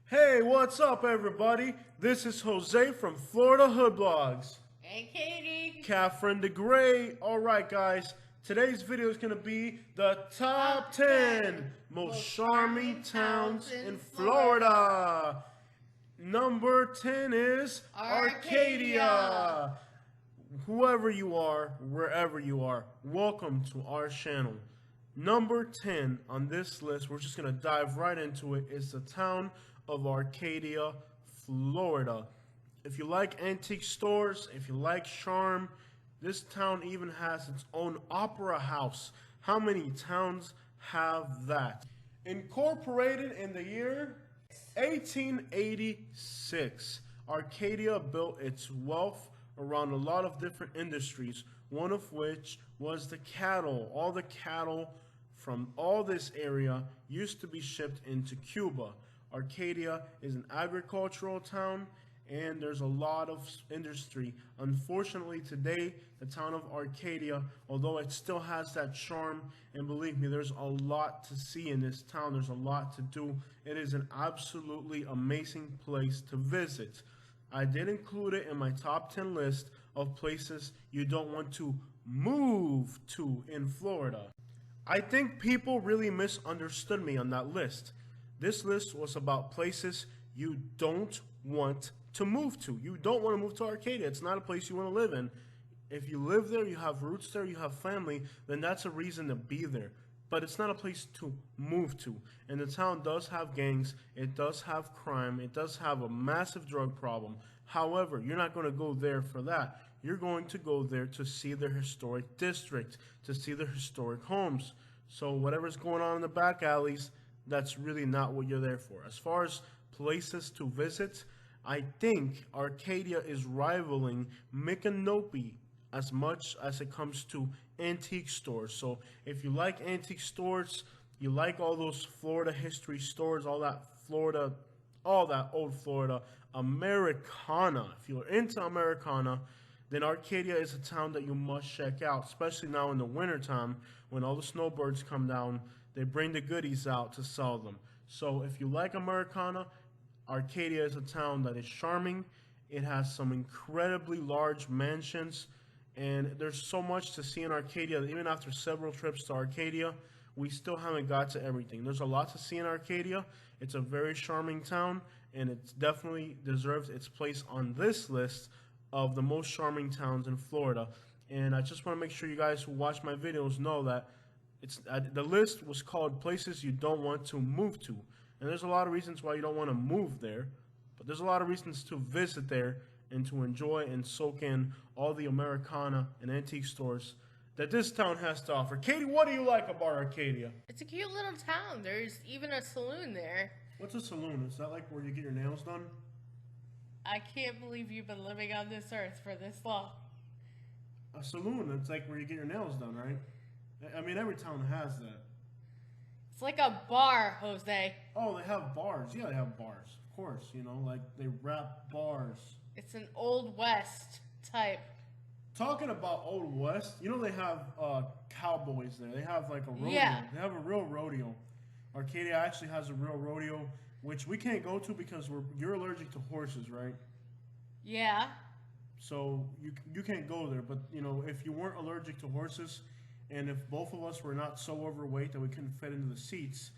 Hey, what's up, everybody? This is Jose from Florida Hood Blogs. Hey, Katie. Catherine the Gray. Alright, guys. Today's video is going to be the top 10 most charming towns in Florida. Number 10 is Arcadia. Whoever you are, wherever you are, welcome to our channel. Number 10 on this list, we're just going to dive right into it, is the town of Arcadia, Florida. If you like antique stores, if you like charm, this town even has its own opera house. How many towns have that? Incorporated in the year 1886, Arcadia built its wealth around a lot of different industries, one of which was the cattle. All the cattle from all this area used to be shipped into Cuba. Arcadia is an agricultural town, and there's a lot of industry. Unfortunately, today, the town of Arcadia, although it still has that charm, and believe me, there's a lot to see in this town. There's a lot to do. It is an absolutely amazing place to visit. I did include it in my top 10 list of places you don't want to move to in Florida. I think people really misunderstood me on that list. This list was about places you don't want to move to. You don't want to move to Arcadia. It's not a place you want to live in. If you live there, you have roots there, you have family, then that's a reason to be there. But it's not a place to move to. And the town does have gangs, it does have crime, it does have a massive drug problem. However, you're not going to go there for that. You're going to go there to see their historic district, to see their historic homes. So whatever's going on in the back alleys, that's really not what you're there for. As far as places to visit, I think Arcadia is rivaling Micanopy as much as it comes to antique stores. So if you like antique stores, you like all those Florida history stores, all that old Florida Americana. If you're into Americana, then Arcadia is a town that you must check out, especially now in the wintertime when all the snowbirds come down. They bring the goodies out to sell them. So if you like Americana, Arcadia is a town that is charming. It has some incredibly large mansions, and there's so much to see in Arcadia that even after several trips to Arcadia, we still haven't got to everything. There's a lot to see in Arcadia. It's a very charming town, and it definitely deserves its place on this list of the most charming towns in Florida. And I just want to make sure you guys who watch my videos know that the list was called places you don't want to move to. And there's a lot of reasons why you don't want to move there, but there's a lot of reasons to visit there and to enjoy and soak in all the Americana and antique stores that this town has to offer. Katie, what do you like about Arcadia? It's a cute little town. There's even a saloon there. What's a saloon? Is that like where you get your nails done? I can't believe you've been living on this earth for this long. A saloon, it's like where you get your nails done, right? I mean, every town has that. It's like a bar, Jose. Oh, they have bars. Yeah, they have bars. Of course, you know, like they wrap bars. It's an Old West type. Talking about Old West, you know they have cowboys there. They have like a rodeo. Yeah. They have a real rodeo. Arcadia actually has a real rodeo, which we can't go to because you're allergic to horses, right? Yeah. So you can't go there. But, you know, if you weren't allergic to horses, and if both of us were not so overweight that we couldn't fit into the seats,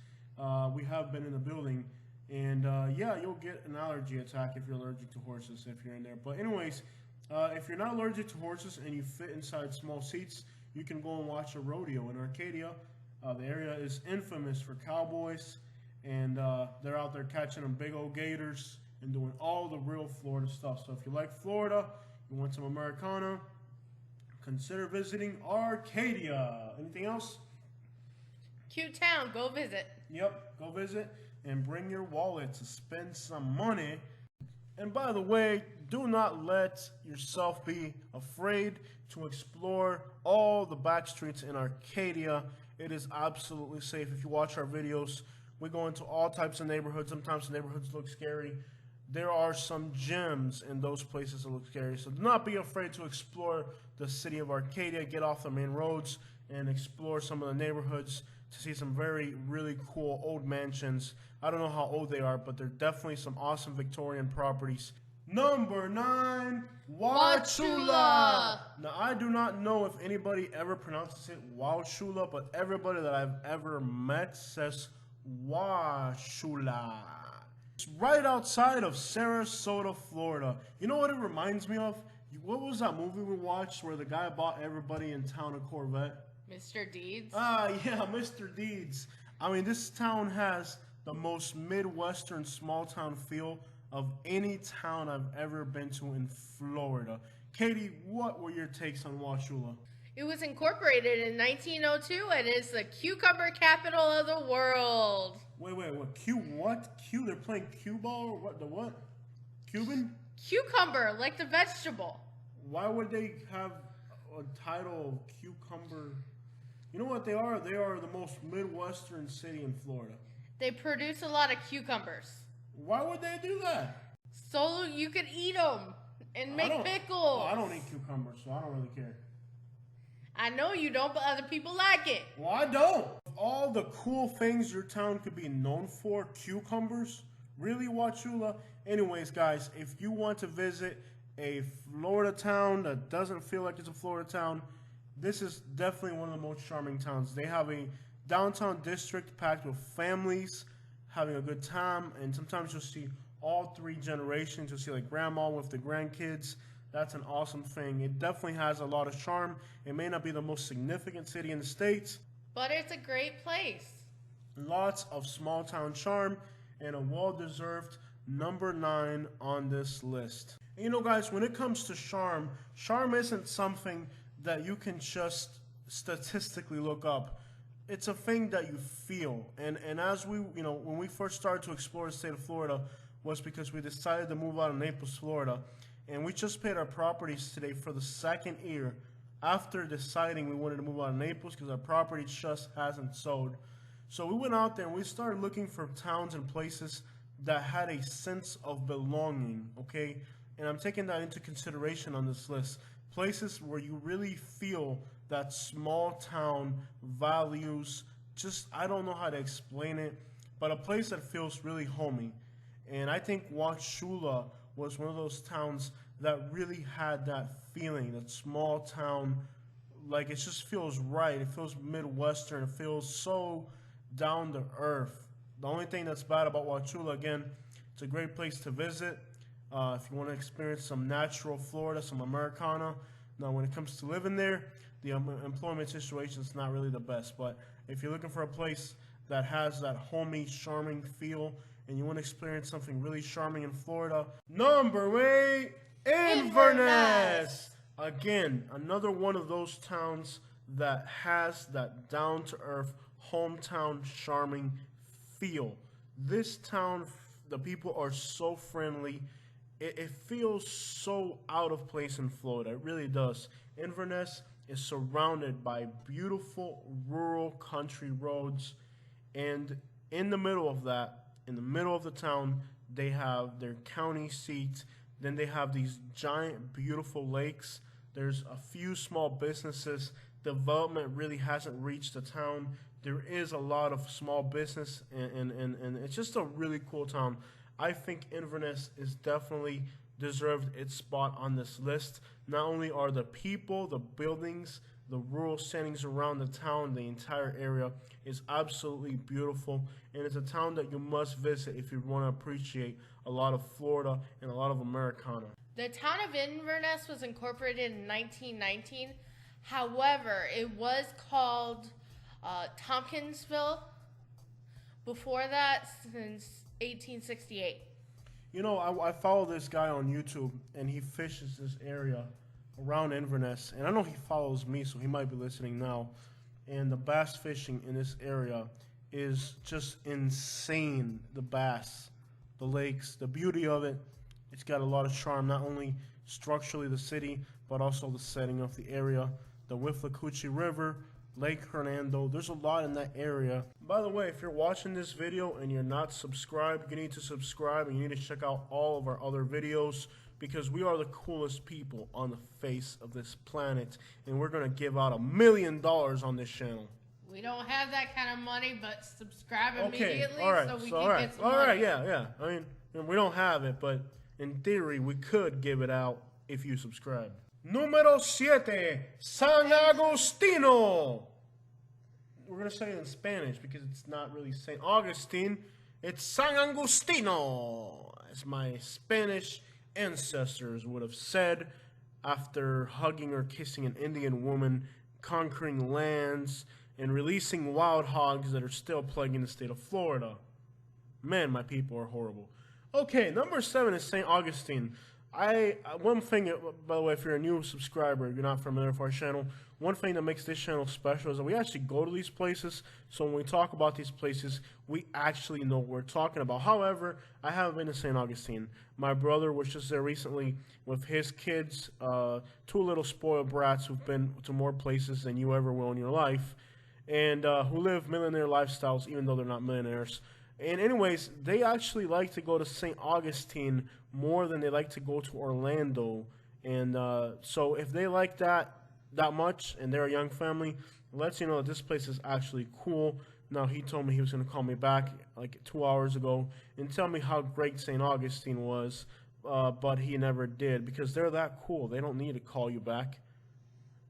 we have been in the building. And yeah, you'll get an allergy attack if you're allergic to horses if you're in there. But anyways, if you're not allergic to horses and you fit inside small seats, you can go and watch a rodeo in Arcadia. The area is infamous for cowboys, and they're out there catching them big old gators and doing all the real Florida stuff. So if you like Florida, you want some Americana, consider visiting Arcadia. Anything else? Cute town. Go visit. Yep, go visit and bring your wallet to spend some money. And by the way, do not let yourself be afraid to explore all the back streets in Arcadia. It is absolutely safe. If you watch our videos, we go into all types of neighborhoods. Sometimes the neighborhoods look scary. There are some gems in those places that look scary. So do not be afraid to explore the city of Arcadia. Get off the main roads and explore some of the neighborhoods to see some really cool old mansions. I don't know how old they are, but they're definitely some awesome Victorian properties. Number 9, Wauchula. Now, I do not know if anybody ever pronounces it Wauchula, but everybody that I've ever met says Wauchula. It's right outside of Sarasota, Florida. You know what it reminds me of? What was that movie we watched where the guy bought everybody in town a Corvette? Mr. Deeds? Yeah, Mr. Deeds. I mean, this town has the most Midwestern small town feel of any town I've ever been to in Florida. Katie, what were your takes on Wauchula? It was incorporated in 1902 and is the cucumber capital of the world. Wait, what? Q? They're playing cue ball or what? The what? Cuban? Cucumber, like the vegetable. Why would they have a title of cucumber? You know what they are? They are the most Midwestern city in Florida. They produce a lot of cucumbers. Why would they do that? So you could eat them and make pickles. Well, I don't eat cucumbers, so I don't really care. I know you don't, but other people like it. Well, I don't. All the cool things your town could be known for, cucumbers, really, Wauchula? Anyways, guys, if you want to visit a Florida town that doesn't feel like it's a Florida town, this is definitely one of the most charming towns. They have a downtown district packed with families having a good time, and sometimes you'll see all 3 generations. You'll see like grandma with the grandkids. That's an awesome thing. It definitely has a lot of charm. It may not be the most significant city in the States, but it's a great place. Lots of small town charm and a well-deserved number 9 on this list. And you know, guys, when it comes to charm isn't something that you can just statistically look up. It's a thing that you feel. And as we, when we first started to explore the state of Florida was because we decided to move out of Naples, Florida. And we just paid our properties today for the 2nd year after deciding we wanted to move out of Naples because our property just hasn't sold. So we went out there and we started looking for towns and places that had a sense of belonging, okay? And I'm taking that into consideration on this list. Places where you really feel that small town values, I don't know how to explain it, but a place that feels really homey. And I think Wauchula was one of those towns that really had that feeling, that small town, like it just feels right. It feels Midwestern. It feels so down to earth. The only thing that's bad about Wauchula, again, it's a great place to visit. If you want to experience some natural Florida, some Americana. Now, when it comes to living there, the employment situation is not really the best. But if you're looking for a place that has that homey, charming feel, and you want to experience something really charming in Florida, number 8, Inverness. Again, another one of those towns that has that down-to-earth, hometown, charming feel. This town, the people are so friendly. It feels so out of place in Florida. It really does. Inverness is surrounded by beautiful rural country roads, and in the middle of that, in the middle of the town, they have their county seat. Then they have these giant, beautiful lakes. There's a few small businesses. Development really hasn't reached the town. There is a lot of small business, and it's just a really cool town. I think Inverness is definitely deserved its spot on this list. Not only are the people, the buildings, the rural settings around the town, the entire area is absolutely beautiful, and it's a town that you must visit if you want to appreciate a lot of Florida and a lot of Americana. The town of Inverness was incorporated in 1919. However, it was called Tompkinsville before that since 1868. You know, I follow this guy on YouTube, and he fishes this area around Inverness, and I know he follows me, so he might be listening now. And the bass fishing in this area is just insane. The bass, the lakes, the beauty of it. It's got a lot of charm, not only structurally the city, but also the setting of the area. The Withlacoochee River, Lake Hernando, there's a lot in that area. By the way, if you're watching this video and you're not subscribed, you need to subscribe, and you need to check out all of our other videos, because we are the coolest people on the face of this planet, and we're going to give out $1 million on this channel. We don't have that kind of money, but subscribe Okay, immediately all right, so we so, can all right, get some all money. right, yeah. I mean, we don't have it, but in theory, we could give it out if you subscribe. Número 7, San Agustino. We're going to say it in Spanish because it's not really St. Augustine. It's San Agustino, as my Spanish ancestors would have said after hugging or kissing an Indian woman, conquering lands, and releasing wild hogs that are still plaguing the state of Florida. Man, my people are horrible. Okay, number 7 is St. Augustine. One thing, by the way, if you're a new subscriber, you're not familiar with our channel, one thing that makes this channel special is that we actually go to these places, so when we talk about these places, we actually know what we're talking about. However, I haven't been to St. Augustine. My brother was just there recently with his kids, 2 little spoiled brats who've been to more places than you ever will in your life, and who live millionaire lifestyles even though they're not millionaires. And anyways, they actually like to go to St. Augustine more than they like to go to Orlando. And so if they like that much and they're a young family, lets you know that this place is actually cool. Now, he told me he was going to call me back like 2 hours ago and tell me how great St. Augustine was, but he never did because they're that cool. They don't need to call you back.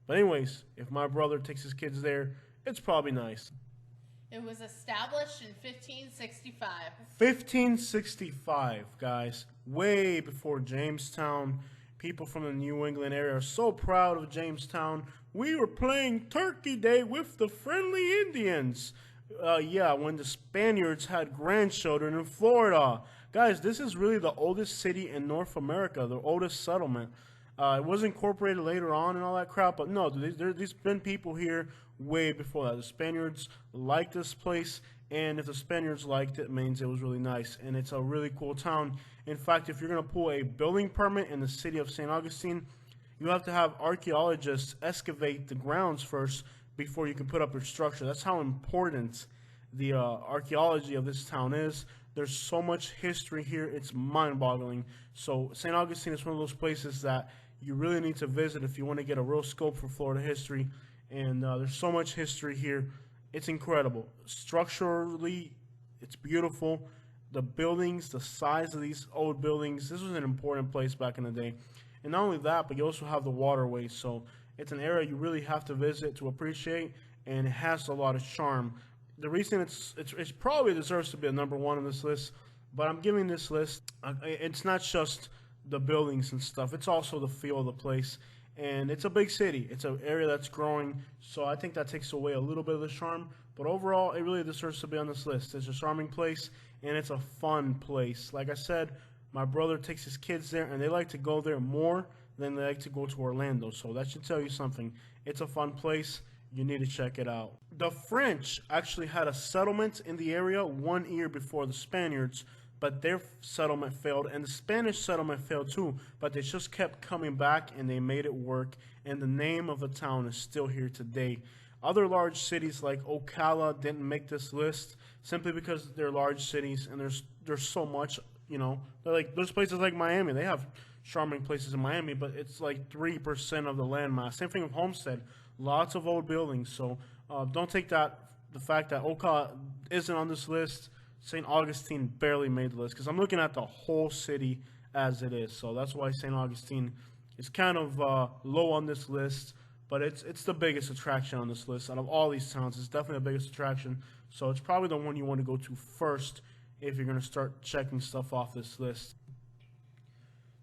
But anyways, if my brother takes his kids there, it's probably nice. It was established in 1565. 1565, guys. Way before Jamestown. People from the New England area are so proud of Jamestown. We were playing Turkey Day with the friendly Indians. Yeah, when the Spaniards had grandchildren in Florida. Guys, this is really the oldest city in North America, the oldest settlement. It was incorporated later on and all that crap, but no, there's been people here way before that. The Spaniards liked this place, and if the Spaniards liked it, it means it was really nice, and it's a really cool town. In fact, if you're going to pull a building permit in the city of St. Augustine, you have to have archaeologists excavate the grounds first before you can put up your structure. That's how important the archaeology of this town is. There's so much history here, it's mind-boggling. So St. Augustine is one of those places that you really need to visit if you want to get a real scope for Florida history. And there's so much history here. It's incredible. Structurally, it's beautiful. The buildings, the size of these old buildings, this was an important place back in the day. And not only that, but you also have the waterways. So it's an area you really have to visit to appreciate, and it has a lot of charm. The reason it probably deserves to be a number 1 on this list, but I'm giving this list, it's not just the buildings and stuff, it's also the feel of the place. And it's a big city. It's an area that's growing, so I think that takes away a little bit of the charm. But overall, it really deserves to be on this list. It's a charming place, and it's a fun place. Like I said, my brother takes his kids there, and they like to go there more than they like to go to Orlando. So that should tell you something. It's a fun place. You need to check it out. The French actually had a settlement in the area 1 year before the Spaniards, but their settlement failed, and the Spanish settlement failed too, but they just kept coming back, and they made it work, and the name of the town is still here today. Other large cities like Ocala didn't make this list simply because they're large cities, and there's so much, you know. There's places like Miami. They have charming places in Miami, but it's like 3% of the landmass. Same thing with Homestead. Lots of old buildings, so don't take the fact that Ocala isn't on this list. St. Augustine barely made the list because I'm looking at the whole city as it is. So that's why St. Augustine is kind of low on this list, but it's the biggest attraction on this list. Out of all these towns, it's definitely the biggest attraction. So it's probably the one you want to go to first if you're going to start checking stuff off this list.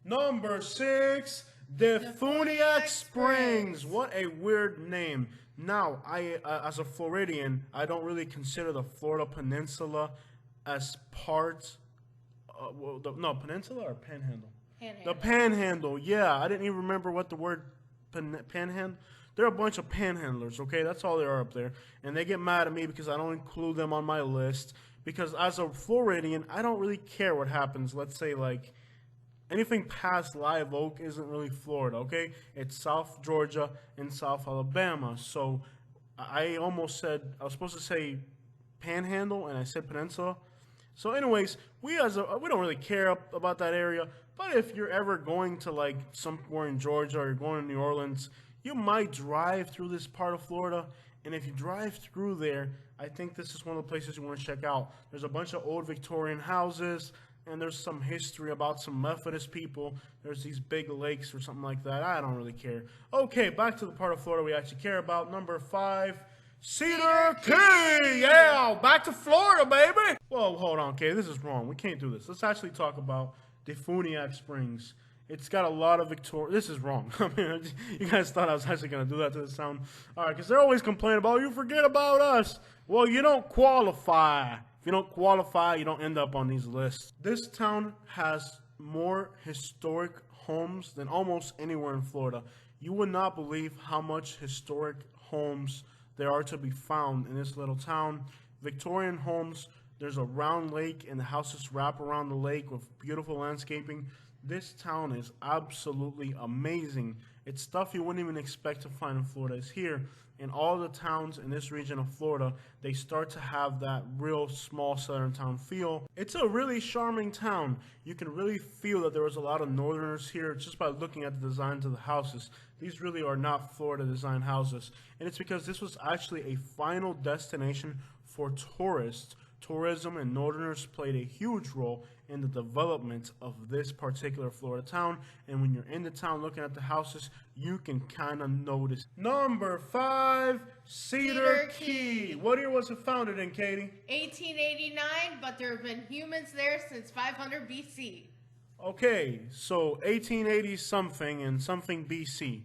Number 6, Defuniak Springs. What a weird name. Now, as a Floridian, I don't really consider the Florida Peninsula as part, Peninsula or Panhandle? Panhandle. The Panhandle, yeah. I didn't even remember what the word panhandle. They're a bunch of panhandlers, okay? That's all they are up there. And they get mad at me because I don't include them on my list. Because as a Floridian, I don't really care what happens. Let's say, like, anything past Live Oak isn't really Florida, okay? It's South Georgia and South Alabama. So I almost said, I was supposed to say Panhandle, and I said Peninsula. So anyways, we don't really care about that area. But if you're ever going to like somewhere in Georgia or you're going to New Orleans, you might drive through this part of Florida, And if you drive through there, I think this is one of the places you want to check out. There's a bunch of old Victorian houses, and there's some history about some Methodist people. There's these big lakes or something like that. I don't really care. Okay, back to the part of Florida we actually care about. Number 5, Cedar Key. Yeah, back to Florida, baby. Whoa, hold on, okay, this is wrong. We can't do this. Let's actually talk about Defuniak Springs. It's got a lot of This is wrong. I mean, you guys thought I was actually going to do that to the sound. All right, because they're always complaining about, you forget about us. Well, you don't qualify. If you don't qualify, you don't end up on these lists. This town has more historic homes than almost anywhere in Florida. You would not believe how much historic homes there are to be found in this little town. Victorian homes, there's a round lake, and the houses wrap around the lake with beautiful landscaping. This town is absolutely amazing. It's stuff you wouldn't even expect to find in Florida. It's here. In all the towns in this region of Florida, they start to have that real small southern town feel. It's a really charming town. You can really feel that there was a lot of northerners here just by looking at the designs of the houses. These really are not Florida designed houses. And it's because this was actually a final destination for tourists. Tourism and northerners played a huge role in the development of this particular Florida town. And when you're in the town looking at the houses, you can kind of notice. Number 5, Cedar Key. What year was it founded in, Katie? 1889, but there have been humans there since 500 BC. Okay, so 1880 something and something BC.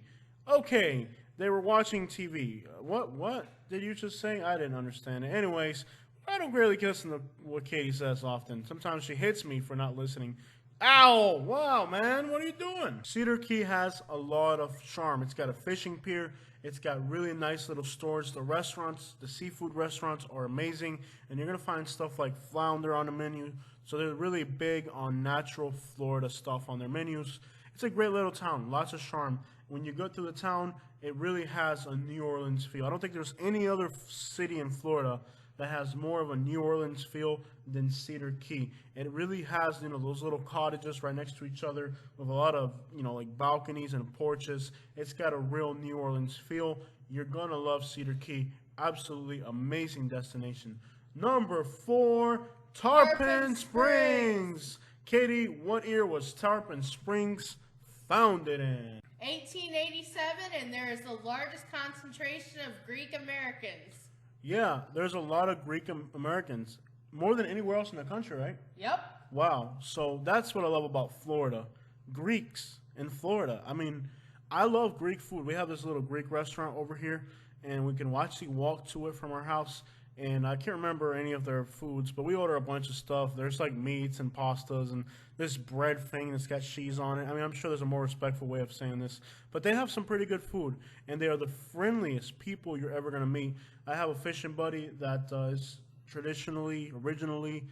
Okay, they were watching TV. What did you just say? I didn't understand it. Anyways, I don't really listen to what Katie says often. Sometimes she hits me for not listening. Ow! Wow, man, what are you doing? Cedar Key has a lot of charm. It's got a fishing pier. It's got really nice little stores. The restaurants, the seafood restaurants are amazing. And you're going to find stuff like flounder on the menu. So they're really big on natural Florida stuff on their menus. It's a great little town. Lots of charm. When you go through the town, it really has a New Orleans feel. I don't think there's any other city in Florida that has more of a New Orleans feel than Cedar Key. It really has, those little cottages right next to each other with a lot of, like balconies and porches. It's got a real New Orleans feel. You're gonna love Cedar Key. Absolutely amazing destination. Number 4, Tarpon Springs. Katie, what year was Tarpon Springs founded in? 1887, and there is the largest concentration of Greek Americans. Yeah, there's a lot of Greek Americans. More than anywhere else in the country, right? Yep. Wow. So that's what I love about Florida. Greeks in Florida. I mean, I love Greek food. We have this little Greek restaurant over here, and we can actually walk to it from our house. And I can't remember any of their foods, but we order a bunch of stuff. There's like meats and pastas and this bread thing that's got cheese on it. I mean, I'm sure there's a more respectful way of saying this, but they have some pretty good food, and they are the friendliest people you're ever going to meet. I have a fishing buddy that is originally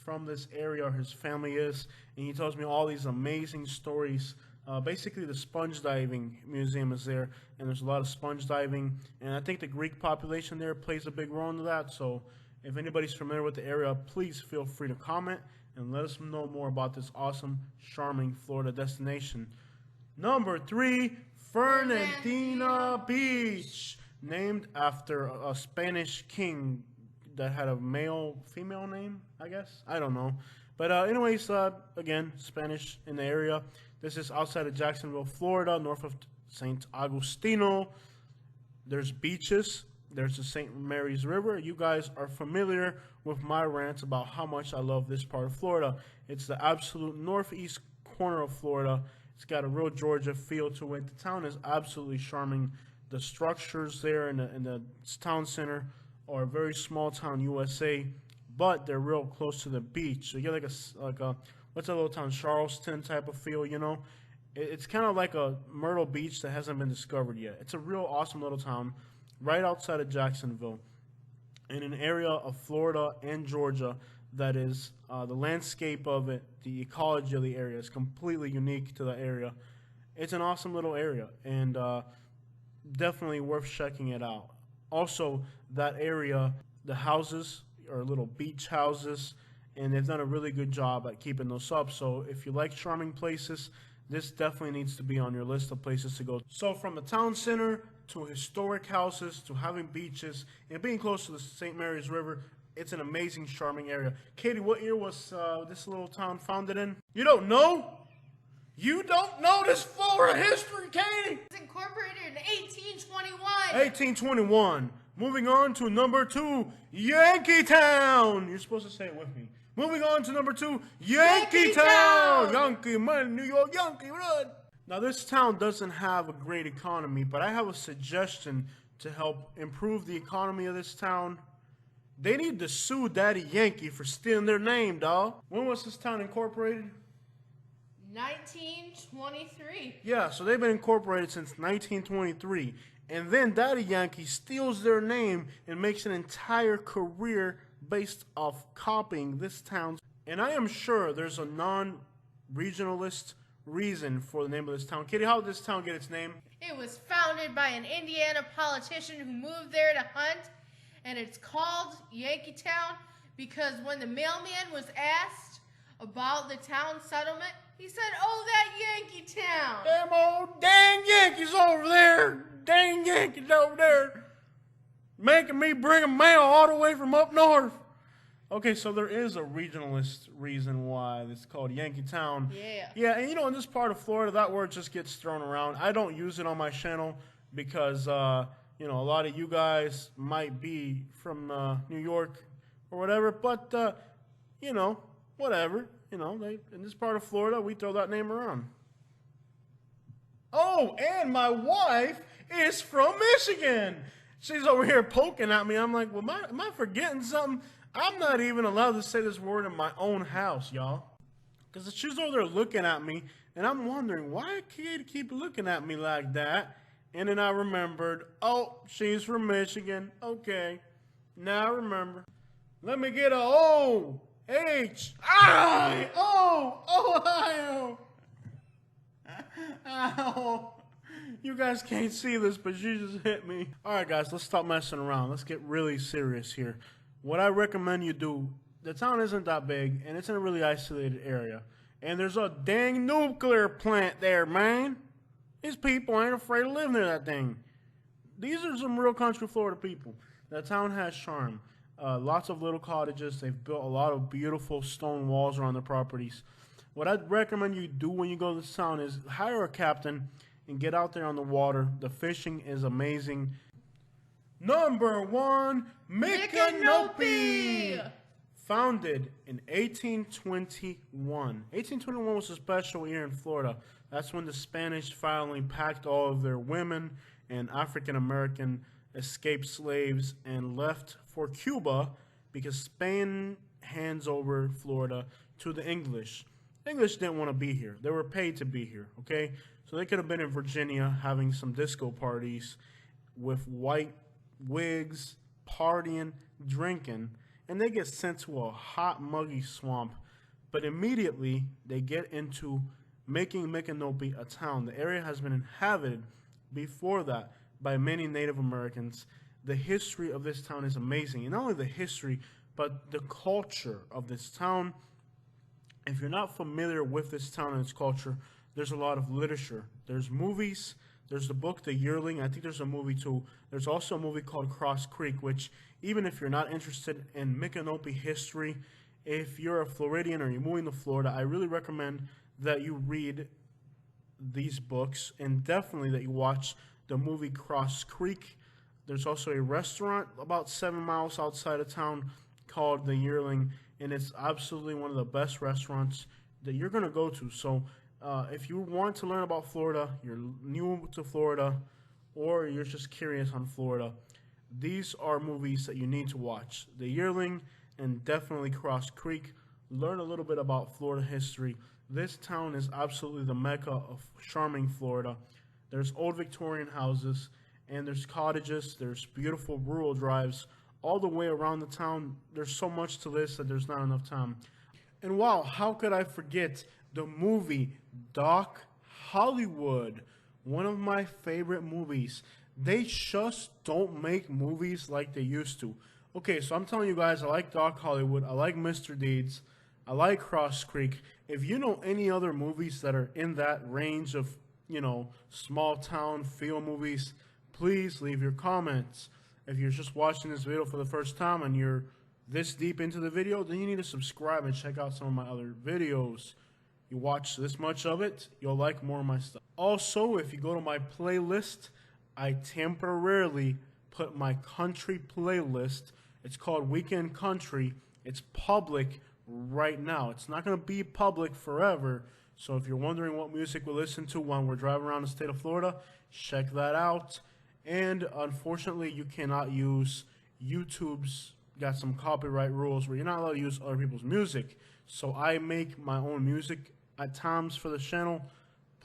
from this area, or his family is, and he tells me all these amazing stories. Basically, the sponge diving museum is there, and there's a lot of sponge diving, and I think the Greek population there plays a big role into that. So if anybody's familiar with the area, please feel free to comment and let us know more about this awesome, charming Florida destination. Number 3, Fernandina Beach, named after a Spanish king that had a female name, I guess. I don't know. But anyways, again, Spanish in the area. This is outside of Jacksonville, Florida, north of St. Augustine. There's beaches. There's the St. Mary's River. You guys are familiar with my rants about how much I love this part of Florida. It's the absolute northeast corner of Florida. It's got a real Georgia feel to it. The town is absolutely charming. The structures there in the town center are a very small town USA, but they're real close to the beach. So you get like a what's that little town, Charleston type of feel, It's kind of like a Myrtle Beach that hasn't been discovered yet. It's a real awesome little town right outside of Jacksonville in an area of Florida and Georgia that is the landscape of it, the ecology of the area is completely unique to the area. It's an awesome little area, and definitely worth checking it out. Also, that area, the houses are little beach houses, and they've done a really good job at keeping those up. So if you like charming places, this definitely needs to be on your list of places to go. So from the town center to historic houses to having beaches and being close to the St. Mary's River. It's an amazing, charming area. Katie, what year was this little town founded in? You don't know? You don't know this Florida history, Katie? It's incorporated in 1821. 1821. Moving on to number 2, Yankee Town. You're supposed to say it with me. Moving on to number 2, Yankee Town. Yankee, man, New York, Yankee, run. Now, this town doesn't have a great economy, but I have a suggestion to help improve the economy of this town. They need to sue Daddy Yankee for stealing their name, dawg. When was this town incorporated? 1923. Yeah, so they've been incorporated since 1923. And then Daddy Yankee steals their name and makes an entire career based off copying this town. And I am sure there's a non-regionalist reason for the name of this town. Kitty, how did this town get its name? It was founded by an Indiana politician who moved there to hunt, and it's called Yankee Town because when the mailman was asked about the town settlement, he said, "Oh, that Yankee Town." Damn old dang Yankees over there. Dang Yankees over there. Making me bring a mail all the way from up north. Okay, so there is a regionalist reason why it's called Yankee Town. Yeah. Yeah, and you know, in this part of Florida, that word just gets thrown around. I don't use it on my channel because, you know, a lot of you guys might be from New York or whatever, but, you know, whatever. You know, in this part of Florida, we throw that name around. Oh, and my wife is from Michigan. She's over here poking at me. I'm like, well, am I forgetting something? I'm not even allowed to say this word in my own house, y'all. Because she's over there looking at me, and I'm wondering, why Katie keep looking at me like that? And then I remembered, oh, she's from Michigan. Okay, now I remember. Let me get a Ohio. Ow. You guys can't see this, but she just hit me. All right, guys, let's stop messing around. Let's get really serious here. What I recommend you do, the town isn't that big, and it's in a really isolated area. And there's a dang nuclear plant there, man. These people ain't afraid to live near that thing. These are some real country Florida people. The town has charm. Lots of little cottages. They've built a lot of beautiful stone walls around their properties. What I'd recommend you do when you go to this town is hire a captain and get out there on the water. The fishing is amazing. Number 1, Micanopy. Founded in 1821. 1821 was a special year in Florida. That's when the Spanish finally packed all of their women and African American escaped slaves and left for Cuba because Spain hands over Florida to the English. The English didn't want to be here. They were paid to be here, okay? So they could have been in Virginia having some disco parties with white wigs, partying, drinking, and they get sent to a hot, muggy swamp. But immediately, they get into making Micanopy a town. The area has been inhabited before that by many Native Americans. The history of this town is amazing. And not only the history, but the culture of this town. If you're not familiar with this town and its culture, there's a lot of literature. There's movies. There's the book, The Yearling. I think there's a movie too. There's also a movie called Cross Creek, which even if you're not interested in Micanopy history, if you're a Floridian or you're moving to Florida, I really recommend that you read these books and definitely that you watch the movie Cross Creek. There's also a restaurant about 7 miles outside of town called The Yearling, and it's absolutely one of the best restaurants that you're going to go to. So if you want to learn about Florida, you're new to Florida, or you're just curious on Florida, these are movies that you need to watch. The Yearling and definitely Cross Creek. Learn a little bit about Florida history. This town is absolutely the mecca of charming Florida. There's old Victorian houses, and there's cottages, there's beautiful rural drives all the way around the town. There's so much to list that there's not enough time. And wow, how could I forget the movie Doc Hollywood, one of my favorite movies. They just don't make movies like they used to. Okay, so I'm telling you guys, I like Doc Hollywood, I like Mr. Deeds, I like Cross Creek. If you know any other movies that are in that range of, you know, small town feel movies, please leave your comments. If you're just watching this video for the first time and you're this deep into the video, then you need to subscribe and check out some of my other videos. You watch this much of it, you'll like more of my stuff. Also, if you go to my playlist, I temporarily put my country playlist. It's called Weekend Country. It's public right now. It's not going to be public forever. So if you're wondering what music we listen to when we're driving around the state of Florida, check that out. And unfortunately, you cannot use YouTube's got some copyright rules where you're not allowed to use other people's music. So I make my own music at times for the channel.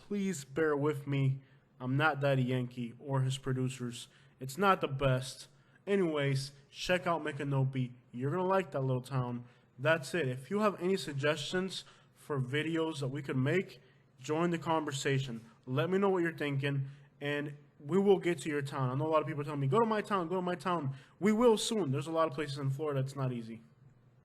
Please bear with me. I'm not Daddy Yankee or his producers. It's not the best. Anyways, check out Micanopy. You're going to like that little town. That's it. If you have any suggestions for videos that we could make, join the conversation. Let me know what you're thinking, and we will get to your town. I know a lot of people telling me, go to my town, go to my town. We will soon. There's a lot of places in Florida it's not easy.